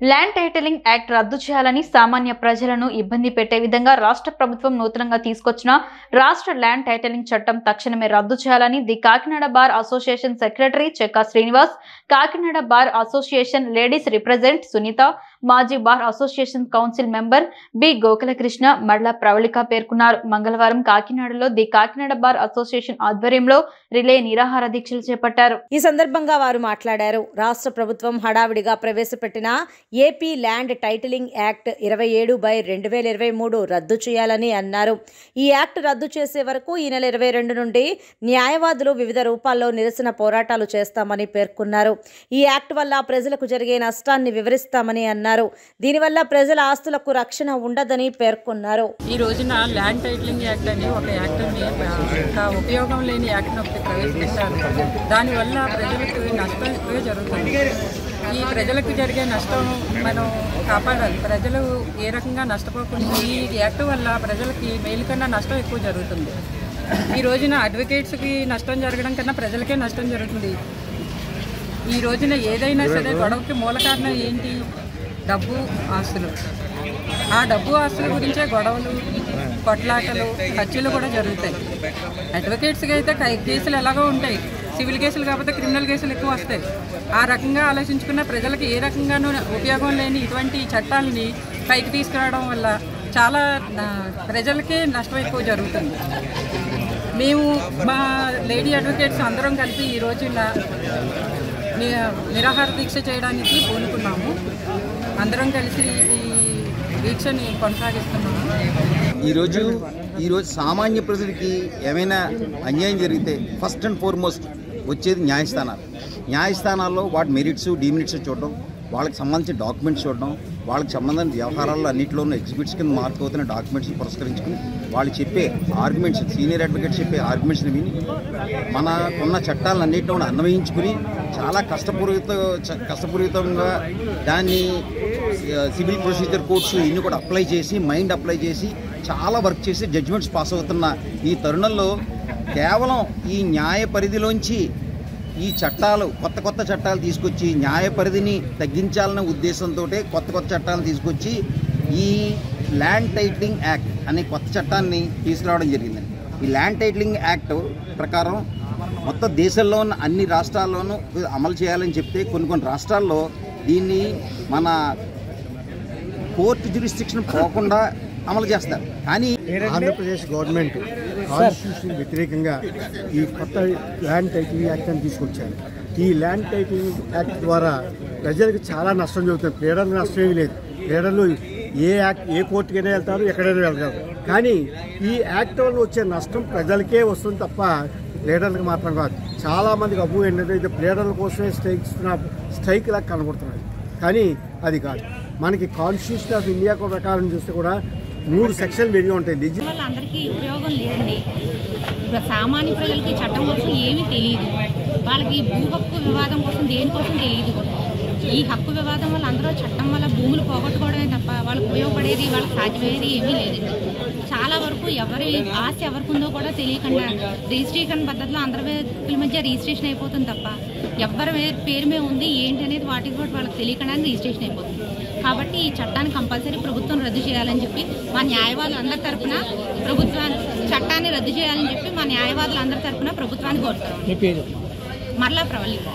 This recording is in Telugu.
ల్యాండ్ టైటిలింగ్ యాక్ట్ రద్దు చేయాలని సామాన్య ప్రజలను ఇబ్బంది పెట్టే విధంగా రాష్ట్ర ప్రభుత్వం నూతనంగా తీసుకొచ్చిన రాష్ట్ర ల్యాండ్ టైటిలింగ్ చట్టం తక్షణమే రద్దు చేయాలని the Kakinada bar association secretary Chekka Srinivas, Kakinada bar association ladies represent Sunitha, మాజీ bar association council member B Gokulakrishna, Madla Pravalika పేర్కొన్నారు. మంగళవారం కాకినాడలో ది కాకినాడ బార్ అసోసియేషన్ ఆధ్వర్యంలో రిలే నిరాహార దీక్షలు చేపట్టారు. ఈ సందర్భంగా వారు మాట్లాడారు. రాష్ట్ర ప్రభుత్వం హడావిడిగా ప్రవేశపెట్టిన ఏపీ ల్యాండ్ టైటిలింగ్ యాక్ట్ 27/2023 రద్దు చేయాలని అన్నారు. ఈ యాక్ట్ రద్దు చేసే వరకు ఈ నెల 22 నుండి న్యాయవాదులు వివిధ రూపాల్లో నిరసన పోరాటాలు చేస్తామని పేర్కొన్నారు. ఈ యాక్ట్ వల్ల ప్రజలకు జరిగే నష్టాన్ని వివరిస్తామని అన్నారు. దీనివల్ల ప్రజల ఆస్తులకు రక్షణ ఉండదని పేర్కొన్నారు. ఈ రోజున ల్యాండ్ టైటిలింగ్ యాక్ట్ అని ఒక యాక్ట్ని ఉపయోగం లేని యాక్ట్ని ఒకటి ప్రవేశపెట్టారు. దానివల్ల ప్రజలకు నష్టం ఎక్కువ జరుగుతుంది. ఈ ప్రజలకు జరిగే నష్టం మనం కాపాడాలి. ప్రజలు ఏ రకంగా నష్టపోకుండా ఈ యాక్ట్ వల్ల ప్రజలకి మేలు కన్నా నష్టం ఎక్కువ జరుగుతుంది. ఈ రోజున అడ్వకేట్స్కి నష్టం జరగడం కన్నా ప్రజలకే నష్టం జరుగుతుంది. ఈ రోజున ఏదైనా సరే గొడవకి మూల కారణం ఏంటి? డబ్బు, ఆస్తులు. ఆ డబ్బు ఆస్తుల గురించే గొడవలు, కొట్లాటలు, హత్యలు కూడా జరుగుతాయి. అడ్వకేట్స్కి అయితే కేసులు ఎలాగో ఉంటాయి, సివిల్ కేసులు కాకపోతే క్రిమినల్ కేసులు ఎక్కువ వస్తాయి. ఆ రకంగా ఆలోచించుకున్న ప్రజలకు ఏ రకంగానూ ఉపయోగం లేని ఇటువంటి చట్టాలని పైకి తీసుకురావడం వల్ల చాలా ప్రజలకే నష్టం ఎక్కువ జరుగుతుంది. మేము మా లేడీ అడ్వకేట్స్ అందరం కలిపి ఈ రోజున నిరాహార దీక్ష చేయడానికి పూనుకున్నాము. అందరం కలిసి ఈ దీక్షని కొనసాగిస్తున్నాము. ఈరోజు సామాన్య ప్రజలకి ఏమైనా అన్యాయం జరిగితే ఫస్ట్ అండ్ ఫార్మోస్ట్ వచ్చేది న్యాయస్థానాల్లో వాటి మెరిట్స్, డిమెరిట్స్ చూడడం, వాళ్ళకి సంబంధించిన డాక్యుమెంట్స్ చూడడం, వాళ్ళకి సంబంధించిన వ్యవహారాల్లో అన్నింటిలోనూ ఎగ్జిబిట్స్ కింద మార్క్ అవుతున్న డాక్యుమెంట్స్ పురస్కరించుకుని వాళ్ళు చెప్పే ఆర్గ్యుమెంట్స్, సీనియర్ అడ్వకేట్ చెప్పే ఆర్గ్యుమెంట్స్ని విని మనకున్న చట్టాలను అన్నింటిలో అన్వయించుకుని చాలా కష్టపూరితంగా దాన్ని సివిల్ ప్రొసీజర్ కోర్ట్స్ ఇన్ని కూడా అప్లై చేసి చాలా వర్క్ చేసి జడ్జిమెంట్స్ పాస్ అవుతున్న ఈ తరుణంలో కేవలం ఈ న్యాయ పరిధిలోంచి ఈ చట్టాలు కొత్త చట్టాలు తీసుకొచ్చి న్యాయ పరిధిని తగ్గించాలనే ఉద్దేశంతో కొత్త చట్టాలను తీసుకొచ్చి ఈ ల్యాండ్ టైటిలింగ్ యాక్ట్ అనే కొత్త చట్టాన్ని తీసుకురావడం జరిగింది. ఈ ల్యాండ్ టైటిలింగ్ యాక్ట్ ప్రకారం మొత్తం దేశంలో ఉన్న అన్ని రాష్ట్రాల్లోనూ అమలు చేయాలని చెప్తే కొన్ని రాష్ట్రాల్లో దీన్ని మన కోర్టు జ్యూరిస్డిక్షన్ పోకుండా అమలు చేస్తారు. కానీ ఆంధ్రప్రదేశ్ గవర్నమెంట్ కాన్స్టిట్యూషన్ వ్యతిరేకంగా ఈ కొత్త ల్యాండ్ టైటిలింగ్ యాక్ట్ అని తీసుకొచ్చారు. ఈ ల్యాండ్ టైటిలింగ్ యాక్ట్ ద్వారా ప్రజలకు చాలా నష్టం జరుగుతుంది. ప్లేడర్లకు నష్టం ఏమీ లేదు. ప్లేడర్లు ఏ కోర్టుకైనా వెళ్తారు, ఎక్కడైనా వెళ్తారు. కానీ ఈ యాక్ట్ వల్ల వచ్చే నష్టం ప్రజలకే వస్తుంది తప్ప ప్లేడర్లకు మాత్రం కాదు. చాలామందికి అబ్బు ఏంటంటే ప్లేడర్ల కోసమే స్ట్రైక్ లాగా కనబడుతున్నది. కానీ అది కాదు. మనకి కాన్స్టిట్యూషన్ ఆఫ్ ఇండియా ప్రకారం చూస్తే కూడా 3 సెక్షన్లు విడిగా ఉంటాయి. అందరికీ ఉపయోగం లేదండి. సామాన్య ప్రజలకి చట్టం కోసం ఏమీ తెలియదు. వాళ్ళకి భూ హక్కు వివాదం కోసం దేనికోసం తెలియదు. ఈ హక్కు వివాదం వల్ల అందరూ చట్టం వల్ల భూములు పోగొట్టుకోవడమే తప్ప వాళ్ళకి ఉపయోగపడేది, వాళ్ళకి సాధ్యమయ్యేది ఏమీ లేదండి. చాలా వరకు ఎవరి ఆస్తి ఎవరికి ఉందో కూడా తెలియకుండా రిజిస్ట్రేషన్ పద్ధతిలో అందరి వ్యక్తుల మధ్య రిజిస్ట్రేషన్ అయిపోతుంది తప్ప ఎవరి పేరు మీద ఉంది ఏంటి అనేది వాటికి కూడా వాళ్ళకి తెలియకుండా రిజిస్ట్రేషన్ అయిపోతుంది. కాబట్టి ఈ చట్టాన్ని కంపల్సరీ ప్రభుత్వం రద్దు చేయాలని చెప్పి మా న్యాయవాదులు అందరి తరఫున చట్టాన్ని రద్దు చేయాలని చెప్పి మా న్యాయవాదులు అందరి తరఫున ప్రభుత్వాన్ని కోరుతున్నాం. మరలా ప్రవళిక.